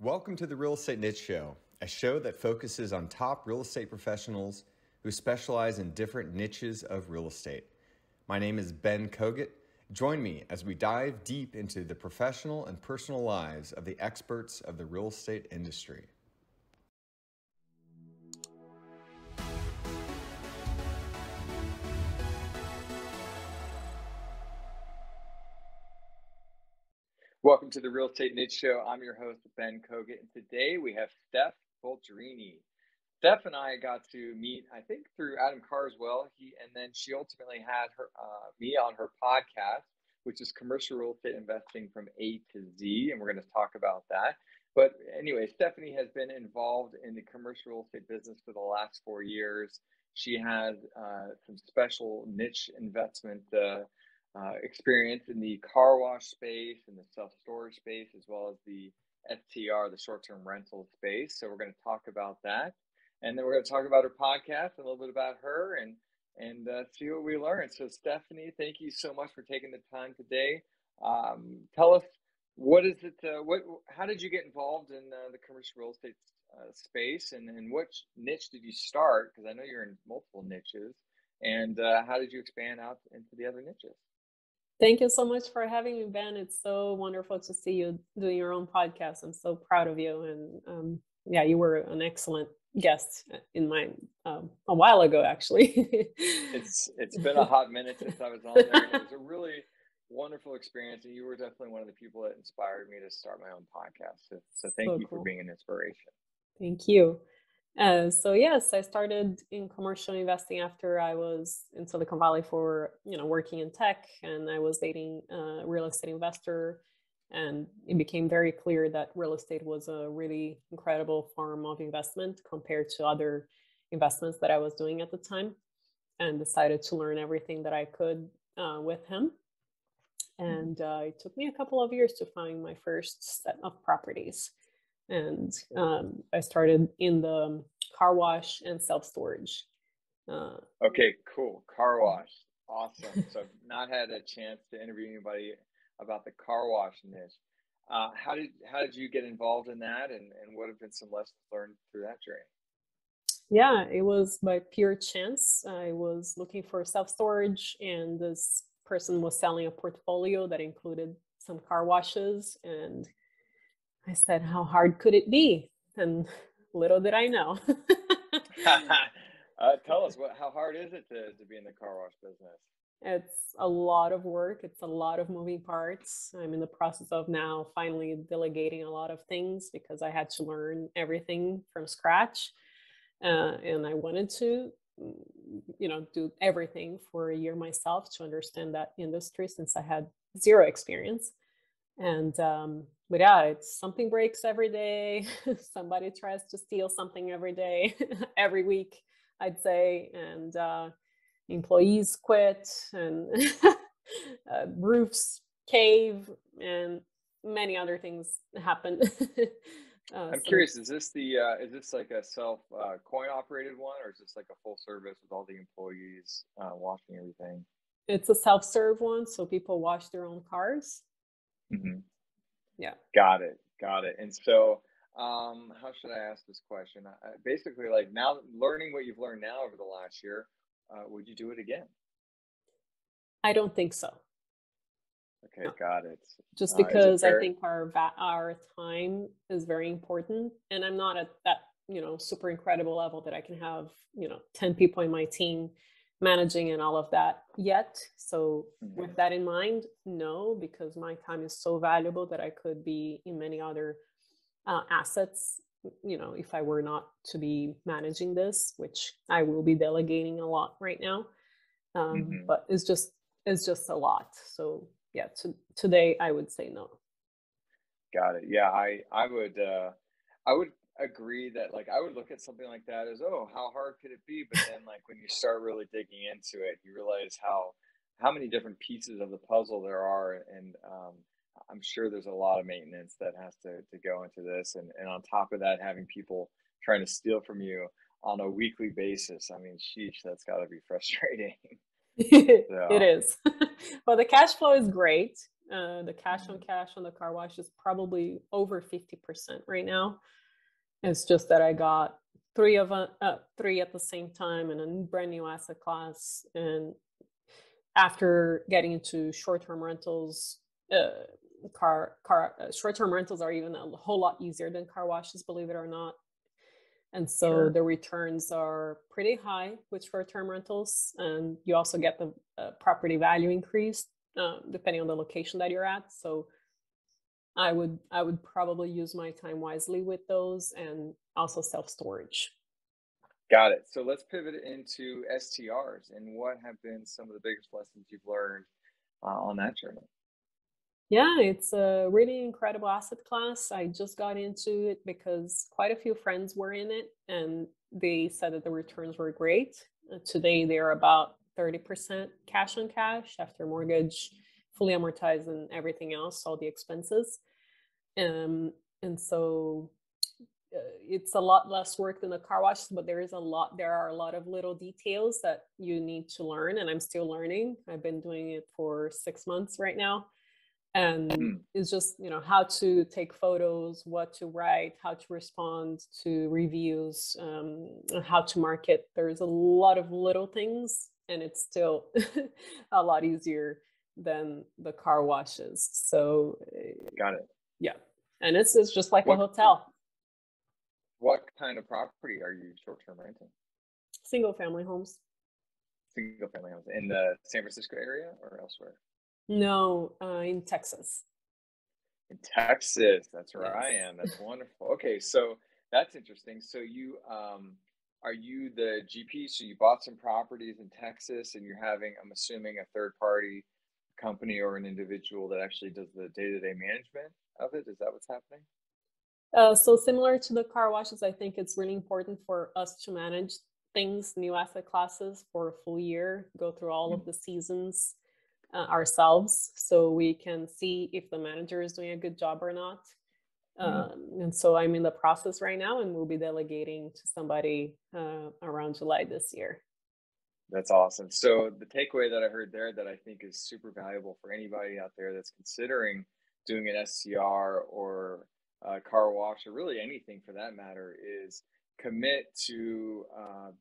Welcome to the Real Estate Niche Show, a show that focuses on top real estate professionals who specialize in different niches of real estate. My name is Ben Kogut. Join me as we dive deep into the professional and personal lives of the experts of the real estate industry. Welcome to the Real Estate Niche Show. I'm your host, Ben Kogut, and today we have Steph Volturini. Steph and I got to meet, I think, through Adam Carswell, and then she ultimately had me on her podcast, which is Commercial Real Estate Investing from A to Z, and we're going to talk about that. But anyway, Stephanie has been involved in the commercial real estate business for the last 4 years. She has some special niche investment experience in the car wash space and the self-storage space, as well as the STR, the short-term rental space. So we're going to talk about that. And then we're going to talk about her podcast, a little bit about her, and see what we learn. So Stephanie, thank you so much for taking the time today. Tell us, what is it? How did you get involved in the commercial real estate space, and which niche did you start? Because I know you're in multiple niches. And how did you expand out into the other niches? Thank you so much for having me, Ben. It's so wonderful to see you doing your own podcast. I'm so proud of you. And you were an excellent guest in mine a while ago, actually. It's been a hot minute since I was on there. And it was a really wonderful experience. And you were definitely one of the people that inspired me to start my own podcast. So thank you for being an inspiration. Thank you. So yes, I started in commercial investing after I was in Silicon Valley for, working in tech, and I was dating a real estate investor, and it became very clear that real estate was a really incredible form of investment compared to other investments that I was doing at the time, and decided to learn everything that I could with him. And it took me a couple of years to find my first set of properties. And I started in the car wash and self-storage. Okay, cool. Car wash. Awesome. So I've not had a chance to interview anybody about the car wash niche. How did you get involved in that, and what have been some lessons learned through that journey? Yeah, it was by pure chance. I was looking for self-storage, and this person was selling a portfolio that included some car washes, and I said, how hard could it be? And little did I know. Tell us, how hard is it to be in the car wash business? It's a lot of work. It's a lot of moving parts. I'm in the process of now finally delegating a lot of things because I had to learn everything from scratch. And I wanted to, do everything for a year myself to understand that industry, since I had zero experience. And but yeah, it's something breaks every day. Somebody tries to steal something every day, every week, I'd say. And employees quit, and roofs cave, and many other things happen. I'm curious, is this like a self coin operated one, or is this like a full service with all the employees washing everything? It's a self-serve one, so people wash their own cars. Mm-hmm. Yeah. Got it. And so, how should I ask this question? Basically, like, now learning what you've learned now over the last year, would you do it again? I don't think so. Okay, no. Got it. Just because I think our time is very important, and I'm not at that, super incredible level that I can have, 10 people in my team managing and all of that yet. So with that in mind, no, because my time is so valuable that I could be in many other assets, if I were not to be managing this, which I will be delegating a lot right now. But it's just a lot. So yeah, today I would say no. Got it. Yeah, I would agree that, like, I would look at something like that as, oh, how hard could it be? But then, like, when you start really digging into it, you realize how many different pieces of the puzzle there are, and I'm sure there's a lot of maintenance that has to go into this, and on top of that, having people trying to steal from you on a weekly basis. I mean, sheesh, that's got to be frustrating. It is. Well, the cash flow is great. The cash on cash on the car wash is probably over 50% right now. It's just that I got three at the same time in a brand new asset class. And after getting into short-term rentals, short-term rentals are even a whole lot easier than car washes, believe it or not. And so Sure. the returns are pretty high with short-term rentals, and you also get the property value increase depending on the location that you're at. So I would probably use my time wisely with those, and also self-storage. Got it. So let's pivot into STRs and what have been some of the biggest lessons you've learned on that journey. Yeah, it's a really incredible asset class. I just got into it because quite a few friends were in it and they said that the returns were great. Today, they're about 30% cash on cash after mortgage, fully amortized, and everything else, all the expenses. And so it's a lot less work than the car wash, but there are a lot of little details that you need to learn. And I'm still learning. I've been doing it for 6 months right now. And Hmm. it's just, how to take photos, what to write, how to respond to reviews, and how to market. There's a lot of little things, and it's still a lot easier than the car washes. So, Got it. yeah. And it's just like a What hotel, what kind of property are you short-term renting? single family homes. Single family homes in the San Francisco area or elsewhere? No, in Texas. In Texas, that's where I Yes. am. That's wonderful. Okay, so that's interesting. So you are you the GP? So you bought some properties in Texas and you're having, I'm assuming, a third party company or an individual that actually does the day-to-day management of it. Is that what's happening? So similar to the car washes, I think it's really important for us to manage things, new asset classes for a full year, go through all Mm, of the seasons ourselves so we can see if the manager is doing a good job or not. mm. And so I'm in the process right now, and we'll be delegating to somebody around July this year. That's awesome. So the takeaway that I heard there that I think is super valuable for anybody out there that's considering doing an SCR or a car wash or really anything for that matter is commit to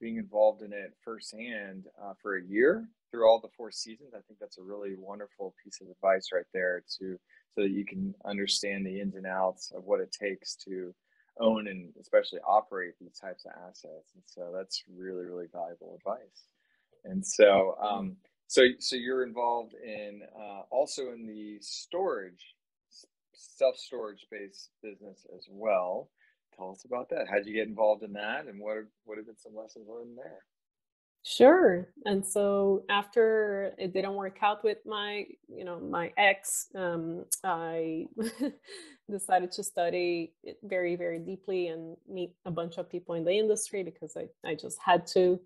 being involved in it firsthand for a year through all the 4 seasons. I think that's a really wonderful piece of advice right there to so that you can understand the ins and outs of what it takes to own and especially operate these types of assets. And so that's really, really valuable advice. And so, Mm. so you're involved in also in the self storage space business as well. Tell us about that. How'd you get involved in that, and what have been some lessons learned there? Sure. And so after it didn't work out with my ex, I decided to study it very, very deeply and meet a bunch of people in the industry because I just had to.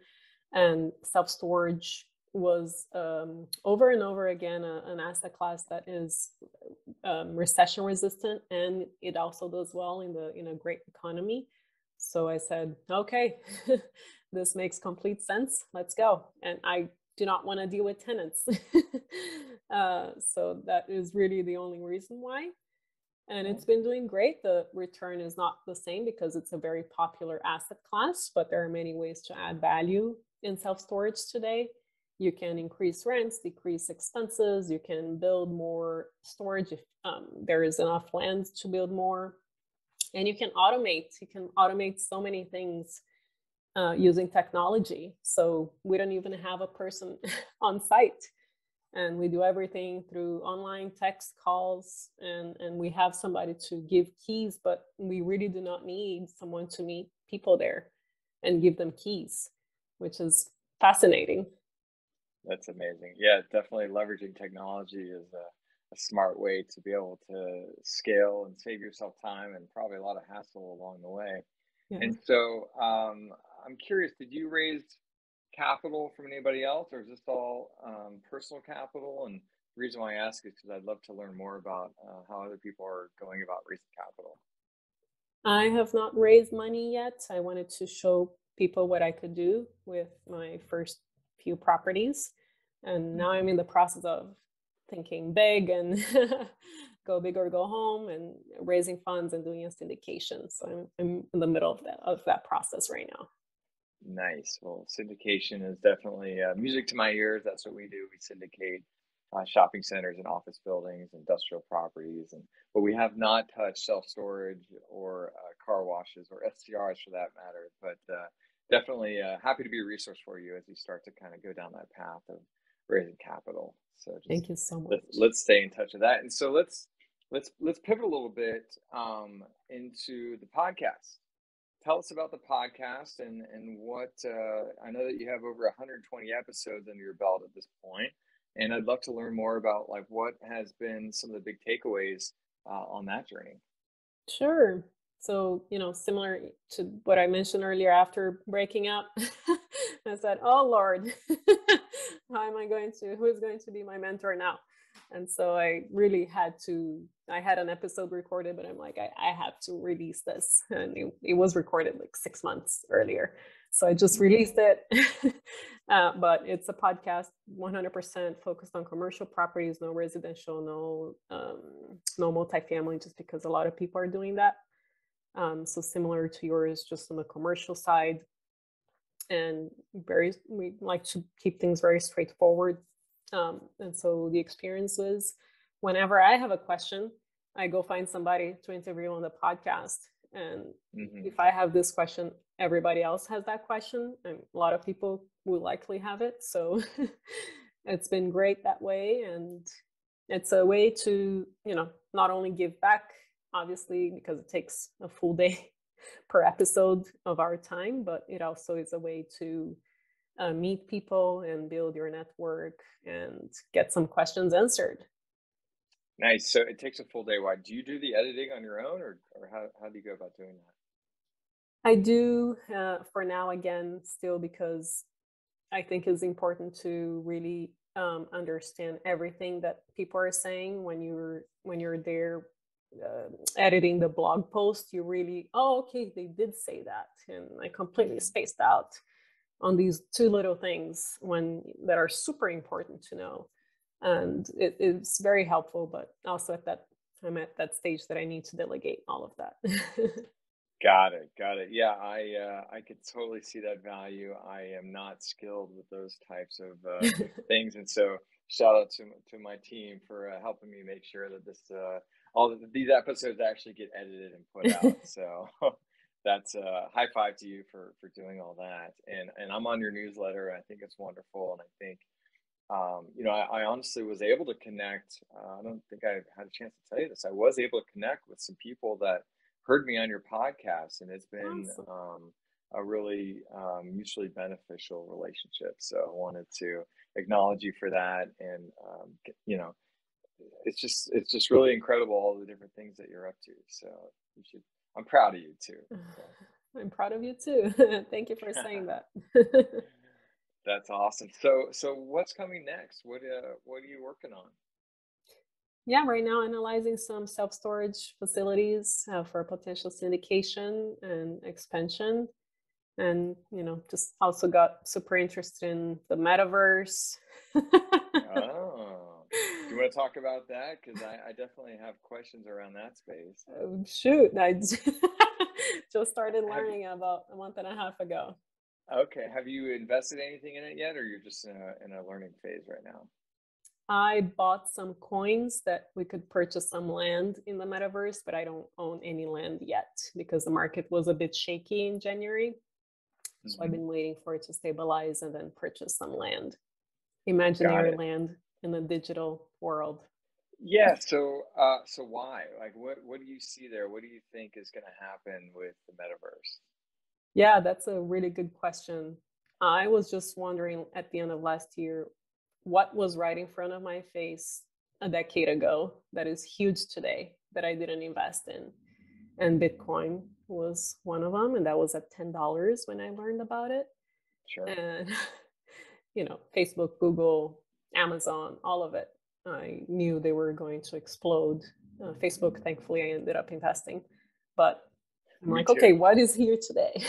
And self-storage was over and over again an asset class that is recession resistant, and it also does well in a great economy. So I said, okay, this makes complete sense. Let's go. And I do not want to deal with tenants. So that is really the only reason why. And Mhm. it's been doing great. The return is not the same because it's a very popular asset class, but there are many ways to add value in self storage today. You can increase rents, decrease expenses, you can build more storage if there is enough land to build more, and you can automate. You can automate so many things using technology. So we don't even have a person on site, and we do everything through online text calls, and we have somebody to give keys, but we really do not need someone to meet people there and give them keys, which is fascinating. That's amazing. Yeah, definitely leveraging technology is a smart way to be able to scale and save yourself time and probably a lot of hassle along the way. Yeah. And so, I'm curious, did you raise capital from anybody else, or is this all personal capital? And the reason why I ask is because I'd love to learn more about how other people are going about raising capital. I have not raised money yet. I wanted to show people what I could do with my first few properties. And now Hmm. I'm in the process of thinking big and go big or go home, and raising funds and doing a syndication. So I'm in the middle of that process right now. Nice. Well, syndication is definitely music to my ears. That's what we do. We syndicate shopping centers and office buildings, industrial properties, but we have not touched self storage or car washes or STRs for that matter. But definitely happy to be a resource for you as you start to kind of go down that path of raising capital. So just Thank you so much. let's stay in touch with that. And so let's pivot a little bit into the podcast. Tell us about the podcast and what I know that you have over 120 episodes under your belt at this point, and I'd love to learn more about like what has been some of the big takeaways on that journey. Sure. So, similar to what I mentioned earlier, after breaking up, I said, "Oh Lord, who is going to be my mentor now?" And so I really I had an episode recorded, but I'm like, I have to release this. And it was recorded like 6 months earlier. So I just released it. But it's a podcast 100% focused on commercial properties, no residential, no multifamily, just because a lot of people are doing that. So similar to yours, just on the commercial side. And we like to keep things very straightforward. And so the experience is, whenever I have a question, I go find somebody to interview on the podcast. And if I have this question, everybody else has that question, and a lot of people will likely have it. So it's been great that way. And it's a way to, not only give back, obviously, because it takes a full day per episode of our time, but it also is a way to meet people and build your network and get some questions answered. Nice. So it takes a full day. Why do you do the editing on your own, or how do you go about doing that? I do for now, again, still, because I think it's important to really understand everything that people are saying when you're there editing the blog post. You really, okay, they did say that, and I completely spaced out on these two little things that are super important to know. And it's very helpful, but also I'm at that stage that I need to delegate all of that. Got it. Yeah, I could totally see that value. I am not skilled with those types of things, and so shout out to my team for helping me make sure that these episodes actually get edited and put out. So that's high five to you for doing all that. And I'm on your newsletter. I think it's wonderful, and I think I honestly was able to connect. I don't think I had a chance to tell you this. I was able to connect with some people that heard me on your podcast, and it's been Awesome. a really mutually beneficial relationship. So I wanted to acknowledge you for that, and it's just really incredible all the different things that you're up to. So I'm proud of you too. So. I'm proud of you too. Thank you for saying that. That's awesome. So what's coming next? What are you working on? Yeah, right now analyzing some self-storage facilities for potential syndication and expansion. And, just also got super interested in the metaverse. Oh, do you want to talk about that? Because I definitely have questions around that space. Shoot, I just started learning about a month and a half ago. Okay, have you invested anything in it yet, or you're just in a learning phase right now? I bought some coins that we could purchase some land in the metaverse, but I don't own any land yet because the market was a bit shaky in January. So I've been waiting for it to stabilize and then purchase some land, imaginary land in the digital world. Yeah. So why? Like, what do you see there? What do you think is going to happen with the metaverse? Yeah, that's a really good question. I was just wondering at the end of last year, what was right in front of my face a decade ago that is huge today that I didn't invest in. And Bitcoin was one of them. And that was at $10 when I learned about it. Sure. And, Facebook, Google, Amazon, all of it, I knew they were going to explode. Facebook, thankfully, I ended up investing. But I'm like, okay, what is here today?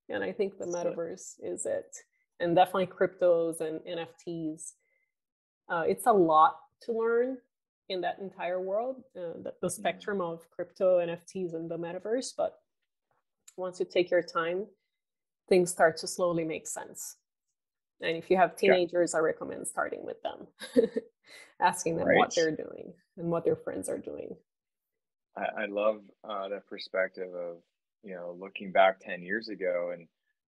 And I think the metaverse is it. And definitely cryptos and NFTs. It's a lot to learn in that entire world, the spectrum of crypto, NFTs, and the metaverse. But once you take your time, things start to slowly make sense. And if you have teenagers, I recommend starting with them, asking them what they're doing and what their friends are doing. I love that perspective of, looking back 10 years ago and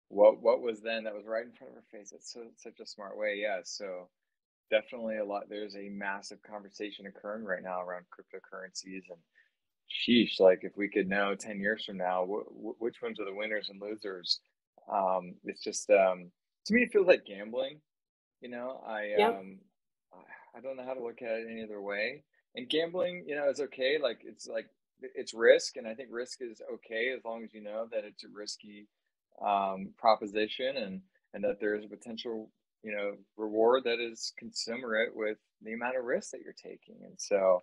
what was then that was right in front of our face. It's such a smart way. Yeah. So definitely there's a massive conversation occurring right now around cryptocurrencies, and sheesh, like if we could know 10 years from now, which ones are the winners and losers. It's just, to me, it feels like gambling. I don't know how to look at it any other way. And gambling, is okay. Like it's risk, and I think risk is okay as long as you know that it's a risky proposition, and that there is a potential reward that is commensurate with the amount of risk that you're taking. And so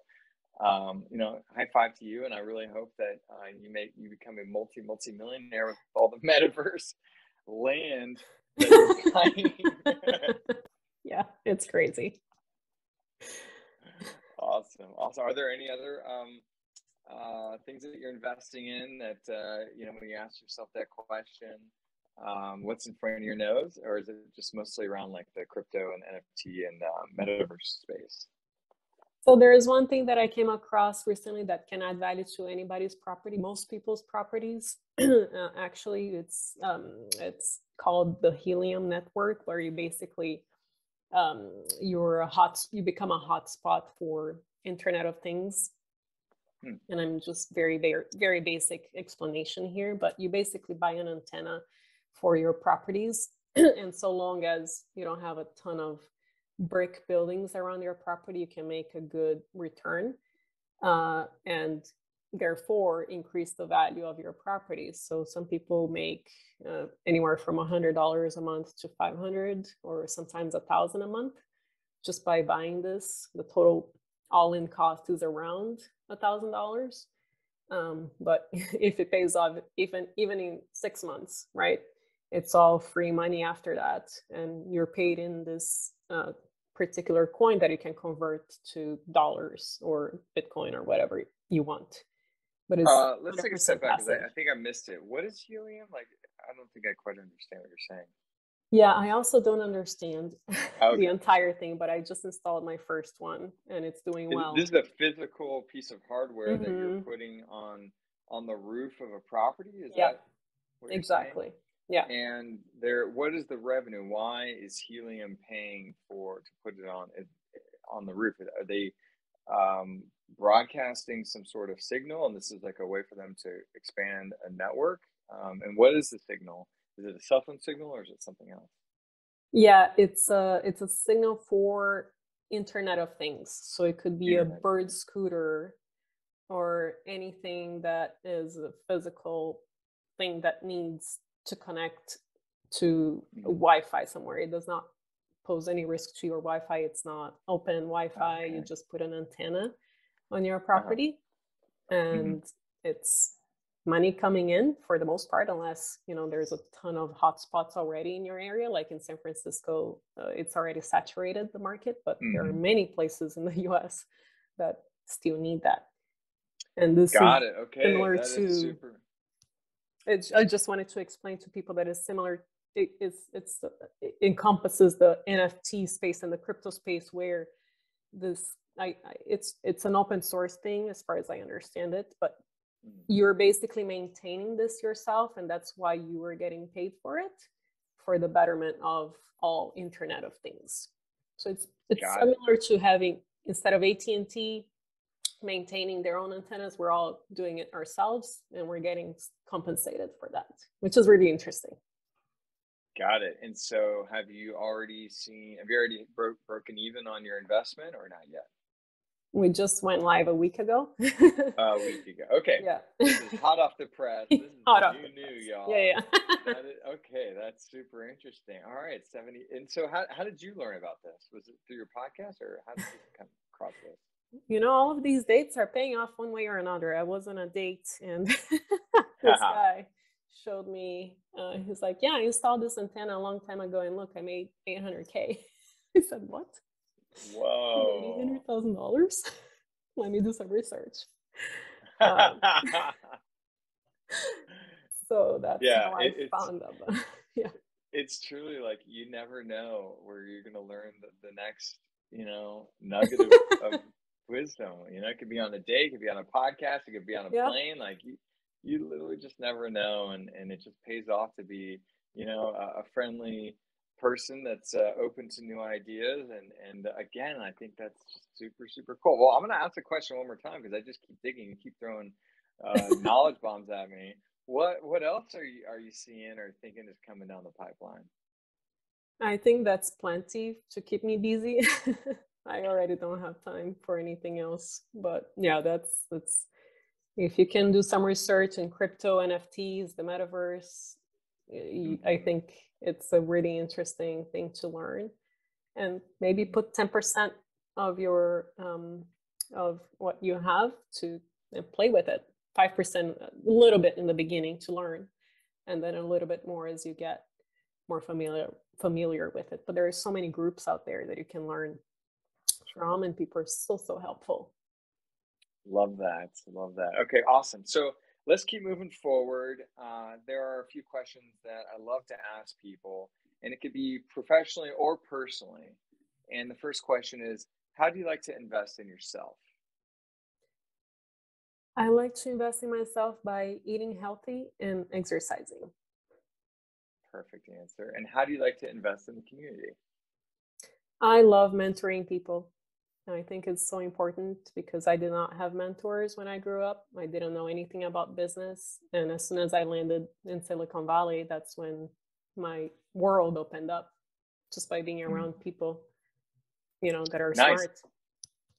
high five to you, and I really hope that you become a multi-millionaire with all the metaverse land that you're buying. Yeah, it's crazy. Awesome. Are there any other things that you're investing in that when you ask yourself that question, what's in front of your nose, or is it just mostly around like the crypto and NFT and metaverse space? So there is one thing that I came across recently that can add value to anybody's property, most people's properties. Actually, it's called the Helium Network, where you basically you become a hotspot for Internet of Things. And I'm just very, very, very basic explanation here, but you basically buy an antenna for your properties. And so long as you don't have a ton of brick buildings around your property, you can make a good return, and therefore increase the value of your property. So some people make anywhere from $100 a month to $500, or sometimes $1,000 a month, just by buying this. The total all-in cost is around $1,000. But if it pays off, even in 6 months, right? It's all free money after that, and you're paid in this particular coin that you can convert to dollars or Bitcoin or whatever you want. But it's let's take a step back, because I think I missed it. What is helium? Like, I don't think I quite understand what you're saying. Yeah, I also don't understand the entire thing, but I just installed my first one and it's doing well. This is a physical piece of hardware that you're putting on the roof of a property? Is that what you're exactly saying? Yeah. And what is the revenue? Why is Helium paying to put it on the roof? Are they broadcasting some sort of signal, and this is like a way for them to expand a network? And what is the signal? Is it a cell phone signal, or is it something else? Yeah, it's a signal for Internet of Things. So it could be a bird scooter or anything that is a physical thing that needs to connect to Wi-Fi somewhere. It does not pose any risk to your Wi-Fi. It's not open Wi-Fi. You just put an antenna on your property, and it's money coming in for the most part, unless there's a ton of hotspots already in your area. Like in San Francisco, it's already saturated, the market, but there are many places in the US that still need that. And this is similar that to is super. I just wanted to explain to people that it's similar. It encompasses the NFT space and the crypto space, where it's an open source thing as far as I understand it, but you're basically maintaining this yourself, and that's why you are getting paid for it, for the betterment of all Internet of Things. So it's similar to having, instead of AT&T maintaining their own antennas, we're all doing it ourselves, and we're getting compensated for that, which is really interesting. Got it. And so have you already broken even on your investment, or not yet? We just went live a week ago. A week ago. Okay. Yeah. This is hot off the press. This is new, y'all. Yeah. Okay, that's super interesting. All right, 70. And so how did you learn about this? Was it through your podcast, or how did you come across this? All of these dates are paying off one way or another. I was on a date, and this guy showed me, he's like, yeah, I installed this antenna a long time ago, and look, I made $800K. I said, what? Whoa. $800,000. Let me do some research. Um, so that's Yeah, how I found them. Yeah. it's truly like you never know where you're gonna learn the next, nugget of wisdom. It could be on a day, it could be on a podcast, it could be on a Yeah. plane. Like you literally just never know, and it just pays off to be, a friendly person that's open to new ideas. And again, I think that's just super super cool. Well, I'm gonna ask the question one more time because I just keep digging and keep throwing knowledge bombs at me. What else are you seeing or thinking is coming down the pipeline? I think that's plenty to keep me busy. I already don't have time for anything else. But yeah, that's if you can do some research in crypto, NFTs, the metaverse, I Hmm. think it's a really interesting thing to learn. And maybe put 10% of your of what you have to play with it. 5%, a little bit in the beginning to learn, and then a little bit more as you get more familiar with it. But there are so many groups out there that you can learn from, and people are so helpful. Love that. Love that. Okay, awesome. So let's keep moving forward. There are a few questions that I love to ask people, and it could be professionally or personally. And the first question is, how do you like to invest in yourself? I like to invest in myself by eating healthy and exercising. Perfect answer. And how do you like to invest in the community? I love mentoring people. I think it's so important because I did not have mentors when I grew up. I didn't know anything about business. And as soon as I landed in Silicon Valley, that's when my world opened up just by being Mm, around people, that are nice. smart.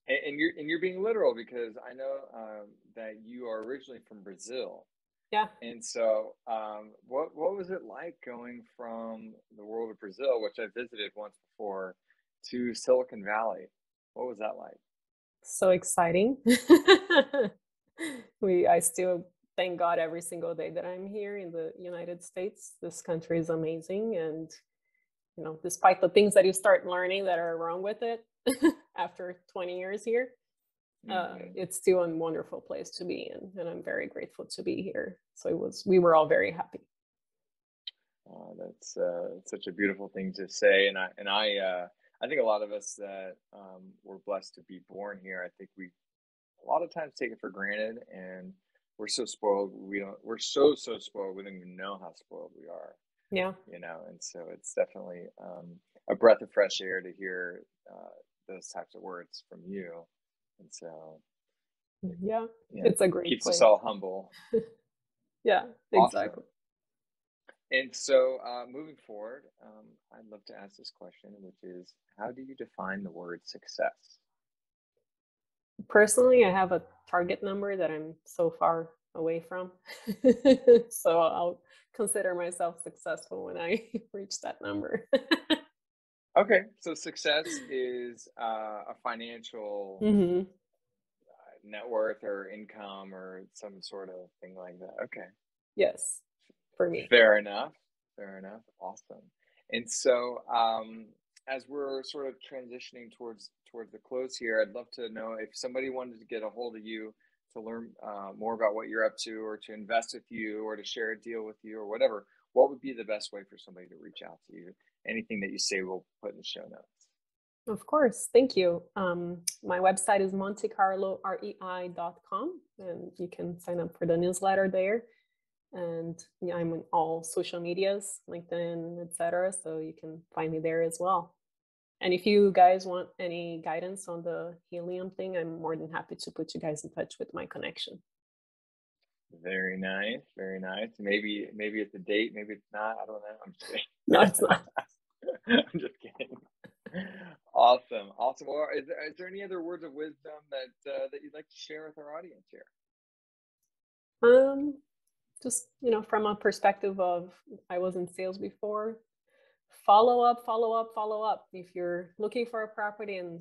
And you're being literal because I know that you are originally from Brazil. Yeah. And so, what was it like going from the world of Brazil, which I visited once before, to Silicon Valley? What was that like? So exciting. I still thank God every single day that I'm here in the United States. This country is amazing. And, despite the things that you start learning that are wrong with it after 20 years here, Hmm. it's still a wonderful place to be in. And I'm very grateful to be here. So we were all very happy. That's such a beautiful thing to say, and I think a lot of us that were blessed to be born here, I think we a lot of times take it for granted, and we're so spoiled. We're so spoiled. We don't even know how spoiled we are. Yeah. And so it's definitely a breath of fresh air to hear those types of words from you. And so, Yeah. it It's a great keeps us place. all humble. Yeah, Awesome. exactly. And so, moving forward, I'd love to ask this question, which is, how do you define the word success? Personally, I have a target number that I'm so far away from. So I'll consider myself successful when I reach that number. Okay, so success is a financial Hmm. net worth or income or some sort of thing like that. Okay. Yes, for me. Fair enough. Fair enough. Awesome. And so, as we're sort of transitioning towards the close here, I'd love to know if somebody wanted to get a hold of you to learn more about what you're up to, or to invest with you, or to share a deal with you, or whatever. What would be the best way for somebody to reach out to you? Anything that you say, we'll put in the show notes. Of course. Thank you. My website is montecarlorei.com, and you can sign up for the newsletter there. And yeah, I'm on all social medias, LinkedIn, etc. So you can find me there as well. And if you guys want any guidance on the helium thing, I'm more than happy to put you guys in touch with my connection. Very nice. Very nice. Maybe it's a date. Maybe it's not. I don't know. I'm just No, it's kidding. not. I'm just kidding. Awesome, awesome. Well, is there any other words of wisdom that you'd like to share with our audience here? Um, just from a perspective of I was in sales before. Follow up, follow up, follow up. If you're looking for a property and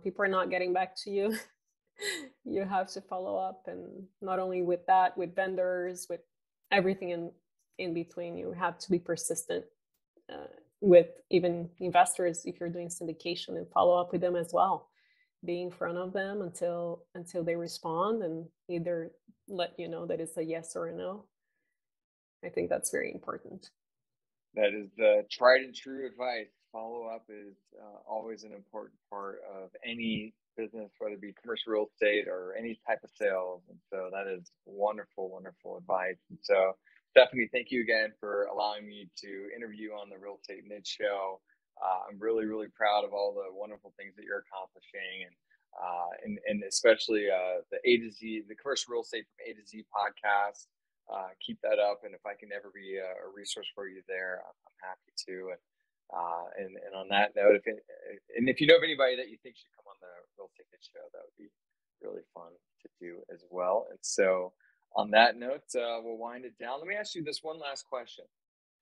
people are not getting back to you, you have to follow up, and not only with that, with vendors, with everything in between. You have to be persistent. with even investors, if you're doing syndication, and follow up with them as well. Be in front of them until they respond and either let you know that it's a yes or a no. I think that's very important. That is the tried and true advice. Follow up is always an important part of any business, whether it be commercial real estate or any type of sales. And so that is wonderful, wonderful advice. And so, Stephanie, thank you again for allowing me to interview on the Real Estate Niche Show. I'm really, really proud of all the wonderful things that you're accomplishing, and especially the A to Z, the Commercial Real Estate from A to Z podcast. Keep that up, and if I can ever be a resource for you there, I'm happy to. And on that note, if you know of anybody that you think should come on the Real Estate Niche Show, that would be really fun to do as well. And so, on that note, we'll wind it down. Let me ask you this one last question: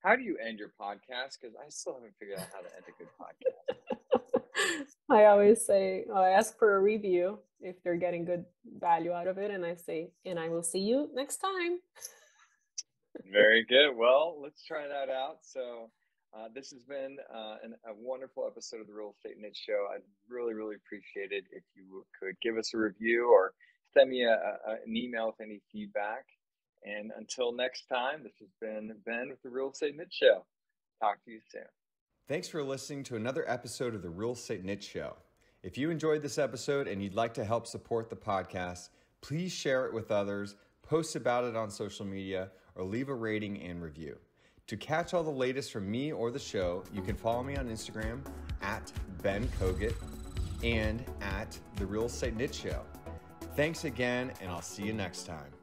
how do you end your podcast? Because I still haven't figured out how to end a good podcast. I always say, I ask for a review if they're getting good value out of it, and I say, and I will see you next time. Very good. Well, let's try that out. So this has been a wonderful episode of the Real Estate Niche Show. I'd really, really appreciate it if you could give us a review or send me an email with any feedback. And until next time, this has been Ben with the Real Estate Niche Show. Talk to you soon. Thanks for listening to another episode of the Real Estate Niche Show. If you enjoyed this episode and you'd like to help support the podcast, please share it with others, post about it on social media, or leave a rating and review. To catch all the latest from me or the show, you can follow me on Instagram at Ben Kogut and at the Real Estate Niche Show. Thanks again, and I'll see you next time.